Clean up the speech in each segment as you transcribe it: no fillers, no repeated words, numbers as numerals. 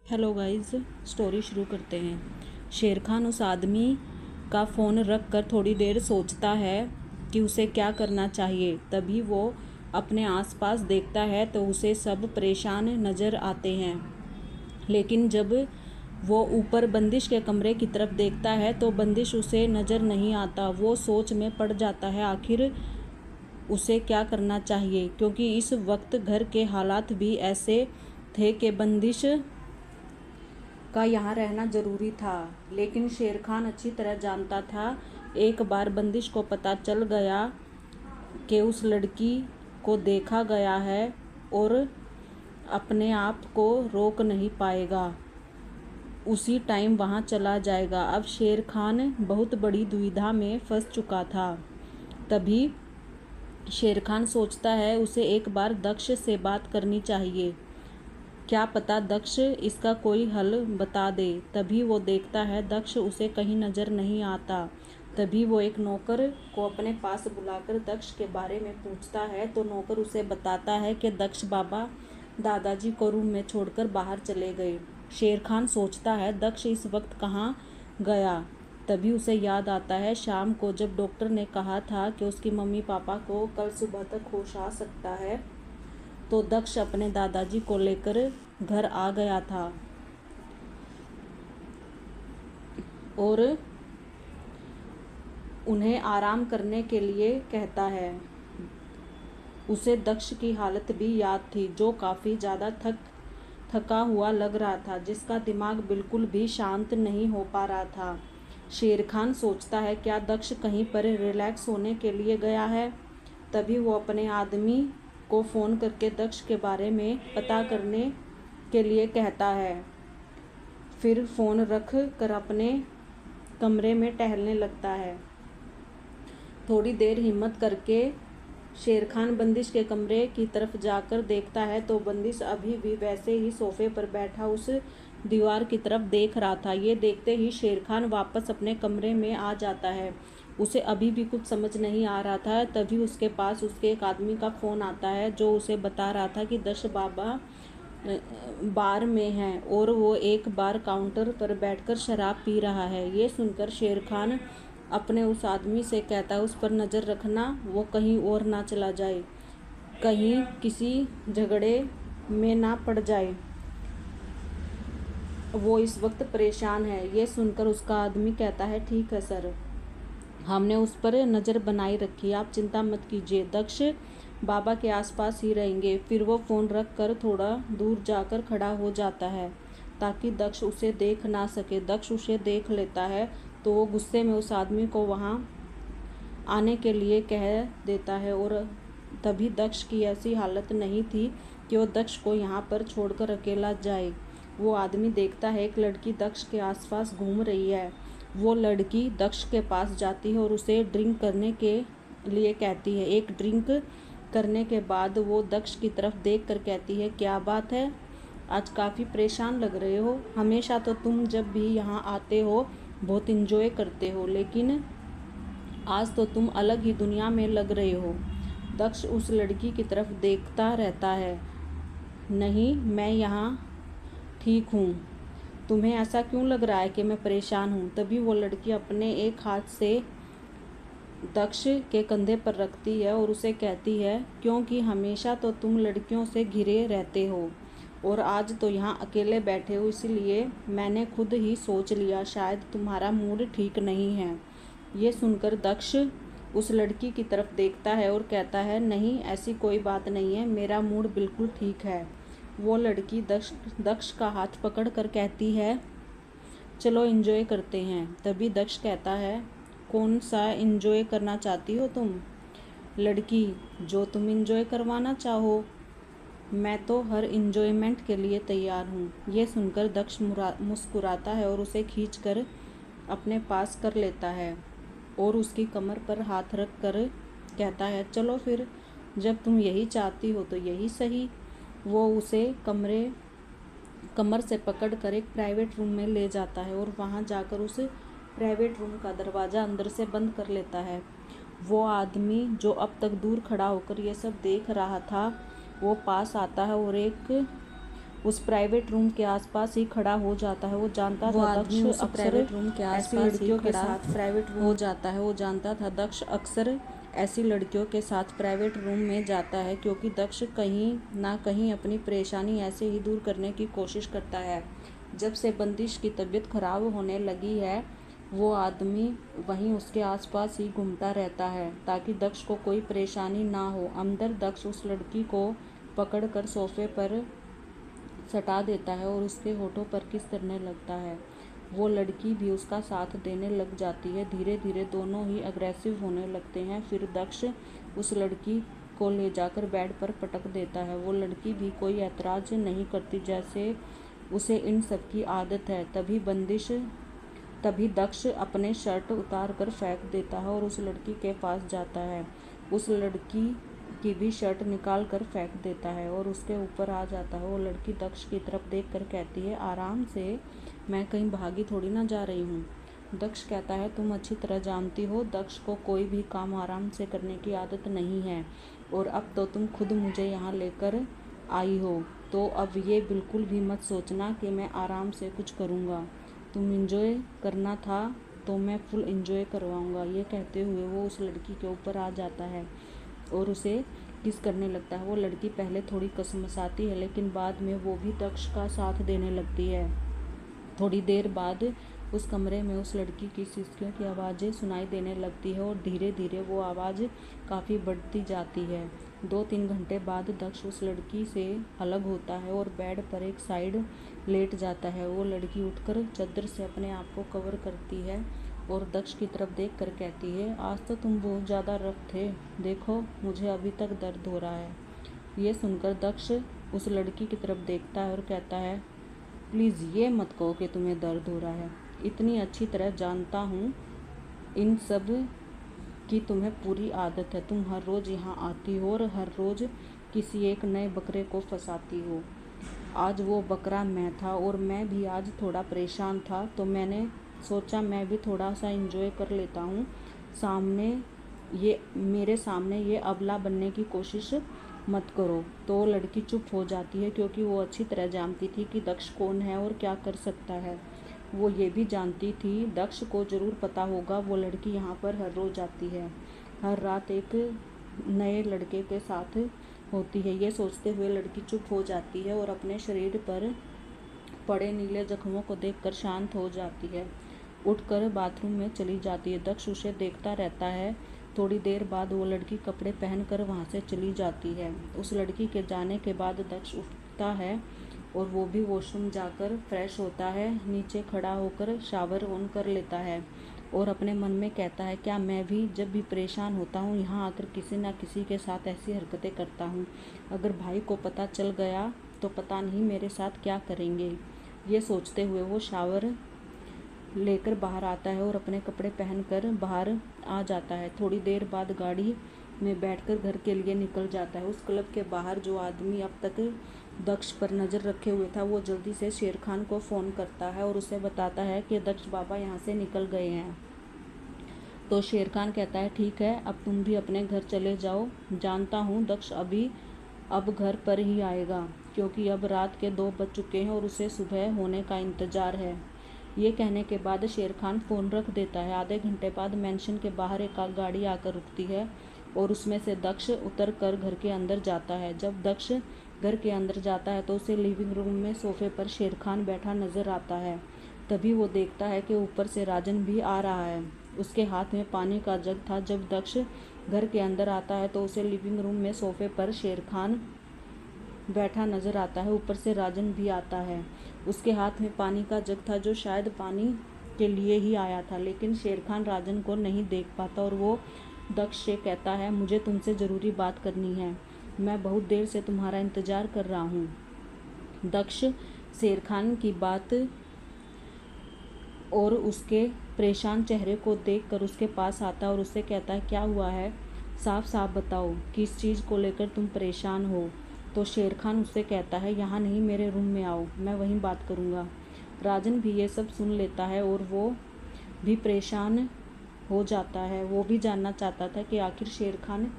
Hello guys, story शुरू करते हैं। शेर खान उस आदमी का फ़ोन रख कर थोड़ी देर सोचता है कि उसे क्या करना चाहिए। तभी वो अपने आसपास देखता है तो उसे सब परेशान नज़र आते हैं। लेकिन जब वो ऊपर बंदिश के कमरे की तरफ देखता है तो बंदिश उसे नज़र नहीं आता। वो सोच में पड़ जाता है आखिर उसे क्या करना चाहिए, क्योंकि इस वक्त घर के हालात भी ऐसे थे कि बंदिश का यहाँ रहना ज़रूरी था। लेकिन शेर खान अच्छी तरह जानता था, एक बार बंदिश को पता चल गया कि उस लड़की को देखा गया है और अपने आप को रोक नहीं पाएगा, उसी टाइम वहाँ चला जाएगा। अब शेर खान बहुत बड़ी दुविधा में फंस चुका था। तभी शेर खान सोचता है उसे एक बार दक्ष से बात करनी चाहिए, क्या पता दक्ष इसका कोई हल बता दे। तभी वो देखता है दक्ष उसे कहीं नज़र नहीं आता। तभी वो एक नौकर को अपने पास बुलाकर दक्ष के बारे में पूछता है तो नौकर उसे बताता है कि दक्ष बाबा दादाजी को रूम में छोड़कर बाहर चले गए। शेर खान सोचता है दक्ष इस वक्त कहाँ गया। तभी उसे याद आता है शाम को जब डॉक्टर ने कहा था कि उसकी मम्मी पापा को कल सुबह तक होश आ सकता है, तो दक्ष अपने दादाजी को लेकर घर आ गया था और उन्हें आराम करने के लिए कहता है। उसे दक्ष की हालत भी याद थी, जो काफ़ी ज़्यादा थका हुआ लग रहा था, जिसका दिमाग बिल्कुल भी शांत नहीं हो पा रहा था। शेर खान सोचता है क्या दक्ष कहीं पर रिलैक्स होने के लिए गया है। तभी वो अपने आदमी को फ़ोन करके दक्ष के बारे में पता करने के लिए कहता है। फिर फ़ोन रख कर अपने कमरे में टहलने लगता है। थोड़ी देर हिम्मत करके शेर खान बंदिश के कमरे की तरफ जाकर देखता है तो बंदिश अभी भी वैसे ही सोफे पर बैठा उस दीवार की तरफ देख रहा था। ये देखते ही शेर खान वापस अपने कमरे में आ जाता है। उसे अभी भी कुछ समझ नहीं आ रहा था। तभी उसके पास उसके एक आदमी का फ़ोन आता है जो उसे बता रहा था कि दक्ष बाबा बार में हैं और वो एक बार काउंटर पर बैठकर शराब पी रहा है। ये सुनकर शेर खान अपने उस आदमी से कहता है उस पर नज़र रखना, वो कहीं और ना चला जाए, कहीं किसी झगड़े में ना पड़ जाए, वो इस वक्त परेशान है। ये सुनकर उसका आदमी कहता है ठीक है सर, हमने उस पर नज़र बनाए रखी, आप चिंता मत कीजिए, दक्ष बाबा के आसपास ही रहेंगे। फिर वो फ़ोन रख कर थोड़ा दूर जाकर खड़ा हो जाता है ताकि दक्ष उसे देख ना सके। दक्ष उसे देख लेता है तो वो गुस्से में उस आदमी को वहाँ आने के लिए कह देता है और तभी दक्ष की ऐसी हालत नहीं थी कि वो दक्ष को यहाँ पर छोड़कर अकेला जाए। वो आदमी देखता है एक लड़की दक्ष के आसपास घूम रही है। वो लड़की दक्ष के पास जाती है और उसे ड्रिंक करने के लिए कहती है। एक ड्रिंक करने के बाद वो दक्ष की तरफ देख कर कहती है क्या बात है, आज काफ़ी परेशान लग रहे हो। हमेशा तो तुम जब भी यहाँ आते हो बहुत इंजॉय करते हो, लेकिन आज तो तुम अलग ही दुनिया में लग रहे हो। दक्ष उस लड़की की तरफ देखता रहता है। नहीं, मैं यहाँ ठीक हूँ, तुम्हें ऐसा क्यों लग रहा है कि मैं परेशान हूँ। तभी वो लड़की अपने एक हाथ से दक्ष के कंधे पर रखती है और उसे कहती है क्योंकि हमेशा तो तुम लड़कियों से घिरे रहते हो और आज तो यहाँ अकेले बैठे हो, इसलिए मैंने खुद ही सोच लिया शायद तुम्हारा मूड ठीक नहीं है। ये सुनकर दक्ष उस लड़की की तरफ देखता है और कहता है नहीं, ऐसी कोई बात नहीं है, मेरा मूड बिल्कुल ठीक है। वो लड़की दक्ष का हाथ पकड़ कर कहती है चलो एंजॉय करते हैं। तभी दक्ष कहता है कौन सा एंजॉय करना चाहती हो तुम। लड़की, जो तुम एंजॉय करवाना चाहो, मैं तो हर एंजॉयमेंट के लिए तैयार हूँ। ये सुनकर दक्ष मुस्कुराता है और उसे खींचकर अपने पास कर लेता है और उसकी कमर पर हाथ रख कर कहता है चलो फिर, जब तुम यही चाहती हो तो यही सही। वो उसे कमर से पकड़कर एक प्राइवेट रूम में ले जाता है और वहाँ जाकर उस प्राइवेट रूम का दरवाज़ा अंदर से बंद कर लेता है। वो आदमी जो अब तक दूर खड़ा होकर ये सब देख रहा था, वो पास आता है और उस प्राइवेट रूम के आसपास ही खड़ा हो जाता है। वो जानता था दक्ष अक्सर ऐसी लड़कियों के साथ प्राइवेट रूम हो जाता है। वो जानता था दक्ष अक्सर ऐसी लड़कियों के साथ प्राइवेट रूम में जाता है, क्योंकि दक्ष कहीं ना कहीं अपनी परेशानी ऐसे ही दूर करने की कोशिश करता है। जब से बंदिश की तबीयत खराब होने लगी है, वो आदमी वहीं उसके आसपास ही घूमता रहता है ताकि दक्ष को कोई परेशानी ना हो। अंदर दक्ष उस लड़की को पकड़कर सोफे पर सटा देता है और उसके होठों पर किस करने लगता है। वो लड़की भी उसका साथ देने लग जाती है। धीरे धीरे दोनों ही अग्रेसिव होने लगते हैं। फिर दक्ष उस लड़की को ले जाकर बेड पर पटक देता है। वो लड़की भी कोई ऐतराज नहीं करती, जैसे उसे इन सब की आदत है। तभी दक्ष अपने शर्ट उतार कर फेंक देता है और उस लड़की के पास जाता है। उस लड़की की भी शर्ट निकाल कर फेंक देता है और उसके ऊपर आ जाता है। वो लड़की दक्ष की तरफ देख कर कहती है, आराम से, मैं कहीं भागी थोड़ी ना जा रही हूँ। दक्ष कहता है, तुम अच्छी तरह जानती हो दक्ष को कोई भी काम आराम से करने की आदत नहीं है, और अब तो तुम खुद मुझे यहाँ लेकर आई हो, तो अब ये बिल्कुल भी मत सोचना कि मैं आराम से कुछ करूँगा। तुम एंजॉय करना था तो मैं फुल एंजॉय करवाऊँगा। ये कहते हुए वो उस लड़की के ऊपर आ जाता है और उसे किस करने लगता है। वो लड़की पहले थोड़ी कसमसाती है, लेकिन बाद में वो भी दक्ष का साथ देने लगती है। थोड़ी देर बाद उस कमरे में उस लड़की की सिसकियों की आवाज़ें सुनाई देने लगती है और धीरे धीरे वो आवाज़ काफ़ी बढ़ती जाती है। 2-3 घंटे बाद दक्ष उस लड़की से अलग होता है और बेड पर एक साइड लेट जाता है। वो लड़की उठकर चादर से अपने आप को कवर करती है और दक्ष की तरफ देख कर कहती है, आज तो तुम बहुत ज़्यादा रफ थे, देखो मुझे अभी तक दर्द हो रहा है। ये सुनकर दक्ष उस लड़की की तरफ देखता है और कहता है, प्लीज़ ये मत कहो कि तुम्हें दर्द हो रहा है। इतनी अच्छी तरह जानता हूँ इन सब की तुम्हें पूरी आदत है। तुम हर रोज़ यहाँ आती हो और हर रोज़ किसी एक नए बकरे को फंसाती हो। आज वो बकरा मैं था और मैं भी आज थोड़ा परेशान था, तो मैंने सोचा मैं भी थोड़ा सा एंजॉय कर लेता हूँ। मेरे सामने ये अबला बनने की कोशिश मत करो। तो लड़की चुप हो जाती है, क्योंकि वो अच्छी तरह जानती थी कि दक्ष कौन है और क्या कर सकता है। वो ये भी जानती थी दक्ष को ज़रूर पता होगा वो लड़की यहाँ पर हर रोज़ आती है, हर रात एक नए लड़के के साथ होती है। ये सोचते हुए लड़की चुप हो जाती है और अपने शरीर पर पड़े नीले जख्मों को देखकर शांत हो जाती है। उठकर बाथरूम में चली जाती है। दक्ष उसे देखता रहता है। थोड़ी देर बाद वो लड़की कपड़े पहनकर वहाँ से चली जाती है। उस लड़की के जाने के बाद दक्ष उठता है और वो भी वॉशरूम जाकर फ्रेश होता है। नीचे खड़ा होकर शावर ऑन कर लेता है और अपने मन में कहता है, क्या मैं भी जब भी परेशान होता हूँ यहाँ आकर किसी न किसी के साथ ऐसी हरकतें करता हूँ। अगर भाई को पता चल गया तो पता नहीं मेरे साथ क्या करेंगे। ये सोचते हुए वो शावर लेकर बाहर आता है और अपने कपड़े पहनकर बाहर आ जाता है। थोड़ी देर बाद गाड़ी में बैठकर घर के लिए निकल जाता है। उस क्लब के बाहर जो आदमी अब तक दक्ष पर नज़र रखे हुए था, वो जल्दी से शेर खान को फ़ोन करता है और उसे बताता है कि दक्ष बाबा यहाँ से निकल गए हैं। तो शेर खान कहता है, ठीक है, अब तुम भी अपने घर चले जाओ। जानता हूँ दक्ष अब घर पर ही आएगा, क्योंकि अब रात के 2 बज चुके हैं और उसे सुबह होने का इंतज़ार है। ये कहने के बाद शेर खान फ़ोन रख देता है। आधे घंटे बाद मेंशन के बाहर एक गाड़ी आकर रुकती है और उसमें से दक्ष उतर कर घर के अंदर जाता है। जब दक्ष घर के अंदर जाता है तो उसे लिविंग रूम में सोफे पर शेर खान बैठा नज़र आता है। तभी वो देखता है कि ऊपर से राजन भी आ रहा है। उसके हाथ में पानी का जग था। जब दक्ष घर के अंदर आता है तो उसे लिविंग रूम में सोफे पर शेर खान बैठा नज़र आता है। ऊपर से राजन भी आता है। उसके हाथ में पानी का जग था, जो शायद पानी के लिए ही आया था, लेकिन शेर खान राजन को नहीं देख पाता और वो दक्ष से कहता है, मुझे तुमसे ज़रूरी बात करनी है, मैं बहुत देर से तुम्हारा इंतज़ार कर रहा हूँ। दक्ष शेर खान की बात और उसके परेशान चेहरे को देखकर उसके पास आता और उससे कहता है, क्या हुआ है, साफ साफ बताओ, किस चीज़ को लेकर तुम परेशान हो। तो शेर खान उससे कहता है, यहाँ नहीं, मेरे रूम में आओ, मैं वहीं बात करूँगा। राजन भी ये सब सुन लेता है और वो भी परेशान हो जाता है। वो भी जानना चाहता था कि आखिर शेर खान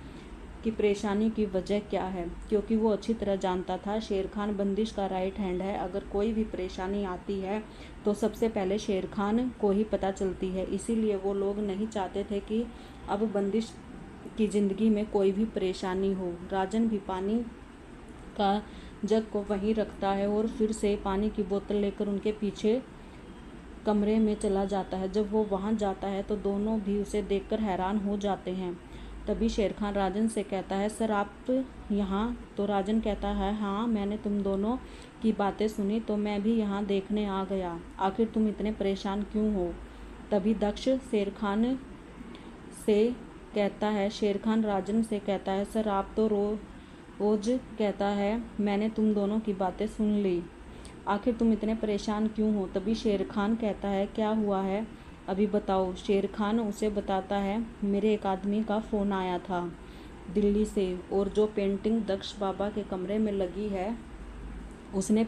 कि परेशानी की वजह क्या है, क्योंकि वो अच्छी तरह जानता था शेर खान बंदिश का राइट हैंड है। अगर कोई भी परेशानी आती है तो सबसे पहले शेर खान को ही पता चलती है। इसीलिए वो लोग नहीं चाहते थे कि अब बंदिश की ज़िंदगी में कोई भी परेशानी हो। राजन भी पानी का जग को वहीं रखता है और फिर से पानी की बोतल लेकर उनके पीछे कमरे में चला जाता है। जब वो वहाँ जाता है तो दोनों भी उसे देखकर हैरान हो जाते हैं। तभी शेर खान राजन से कहता है, सर आप यहाँ? तो राजन कहता है, हाँ मैंने तुम दोनों की बातें सुनी तो मैं भी यहाँ देखने आ गया। आखिर तुम इतने परेशान क्यों हो? तभी दक्ष शेर खान राजन से कहता है, सर आप तो रोज कहता है मैंने तुम दोनों की बातें सुन ली, आखिर तुम इतने परेशान क्यों हो? तभी शेर खान कहता है, क्या हुआ है अभी बताओ। शेर खान उसे बताता है, मेरे एक आदमी का फ़ोन आया था दिल्ली से और जो पेंटिंग दक्ष बाबा के कमरे में लगी है उसने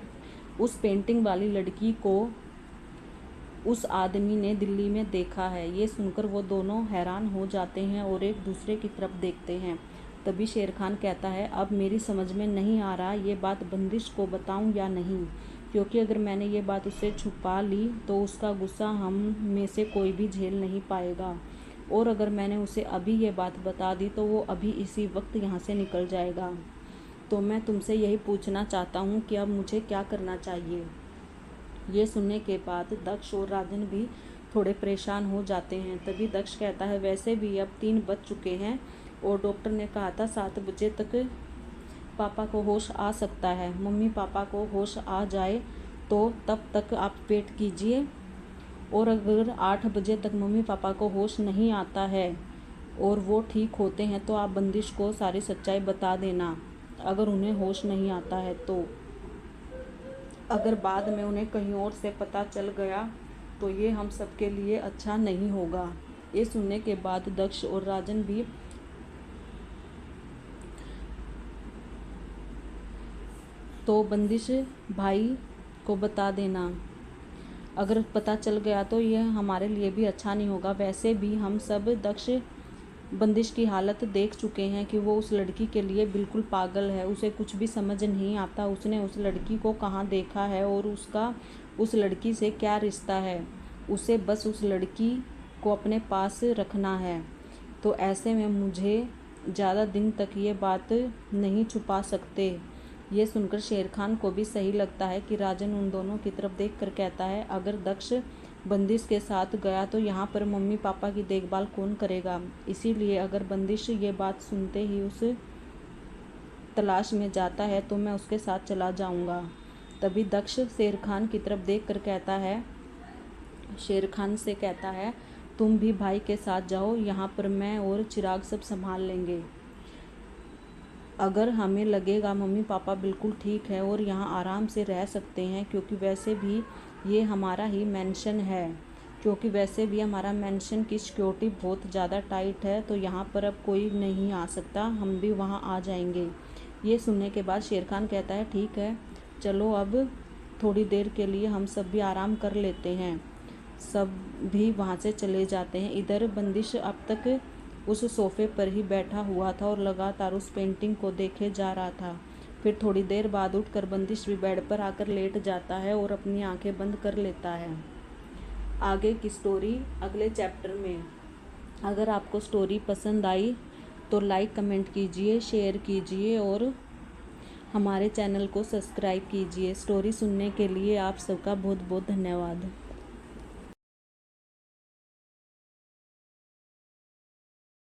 उस पेंटिंग वाली लड़की को उस आदमी ने दिल्ली में देखा है। ये सुनकर वो दोनों हैरान हो जाते हैं और एक दूसरे की तरफ देखते हैं। तभी शेर खान कहता है, अब मेरी समझ में नहीं आ रहा ये बात बंदिश को बताऊं या नहीं, क्योंकि अगर मैंने ये बात उससे छुपा ली तो उसका गुस्सा हम में से कोई भी झेल नहीं पाएगा, और अगर मैंने उसे अभी ये बात बता दी तो वो अभी इसी वक्त यहाँ से निकल जाएगा। तो मैं तुमसे यही पूछना चाहता हूँ कि अब मुझे क्या करना चाहिए। ये सुनने के बाद दक्ष और राजन भी थोड़े परेशान हो जाते हैं। तभी दक्ष कहता है, वैसे भी अब 3 बज चुके हैं और डॉक्टर ने कहा था 7 बजे तक पापा को होश आ सकता है। मम्मी पापा को होश आ जाए तो तब तक आप वेट कीजिए, और अगर 8 बजे तक मम्मी पापा को होश नहीं आता है और वो ठीक होते हैं तो आप बंदिश को सारी सच्चाई बता देना, अगर उन्हें होश नहीं आता है तो। अगर बाद में उन्हें कहीं और से पता चल गया तो ये हम सबके लिए अच्छा नहीं होगा। ये सुनने के बाद दक्ष और राजन भी तो बंदिश भाई को बता देना, अगर पता चल गया तो यह हमारे लिए भी अच्छा नहीं होगा। वैसे भी हम सब दक्ष बंदिश की हालत देख चुके हैं कि वो उस लड़की के लिए बिल्कुल पागल है, उसे कुछ भी समझ नहीं आता उसने उस लड़की को कहाँ देखा है और उसका उस लड़की से क्या रिश्ता है। उसे बस उस लड़की को अपने पास रखना है। तो ऐसे में मुझे ज़्यादा दिन तक ये बात नहीं छुपा सकते। ये सुनकर शेर खान को भी सही लगता है कि राजन उन दोनों की तरफ देख कर कहता है, अगर दक्ष बंदिश के साथ गया तो यहाँ पर मम्मी पापा की देखभाल कौन करेगा। इसीलिए अगर बंदिश ये बात सुनते ही उस तलाश में जाता है तो मैं उसके साथ चला जाऊँगा। तभी दक्ष शेर खान की तरफ देख कर कहता है, शेर खान से कहता है, तुम भी भाई के साथ जाओ, यहाँ पर मैं और चिराग सब संभाल लेंगे। अगर हमें लगेगा मम्मी पापा बिल्कुल ठीक है और यहाँ आराम से रह सकते हैं, क्योंकि वैसे भी हमारा मेंशन की सिक्योरिटी बहुत ज़्यादा टाइट है, तो यहाँ पर अब कोई नहीं आ सकता, हम भी वहाँ आ जाएंगे। ये सुनने के बाद शेर खान कहता है, ठीक है चलो अब थोड़ी देर के लिए हम सब भी आराम कर लेते हैं। सब भी वहाँ से चले जाते हैं। इधर बंदिश अब तक उस सोफ़े पर ही बैठा हुआ था और लगातार उस पेंटिंग को देखे जा रहा था। फिर थोड़ी देर बाद उठकर बंदिश भी बेड पर आकर लेट जाता है और अपनी आंखें बंद कर लेता है। आगे की स्टोरी अगले चैप्टर में। अगर आपको स्टोरी पसंद आई तो लाइक कमेंट कीजिए, शेयर कीजिए और हमारे चैनल को सब्सक्राइब कीजिए। स्टोरी सुनने के लिए आप सबका बहुत बहुत धन्यवाद।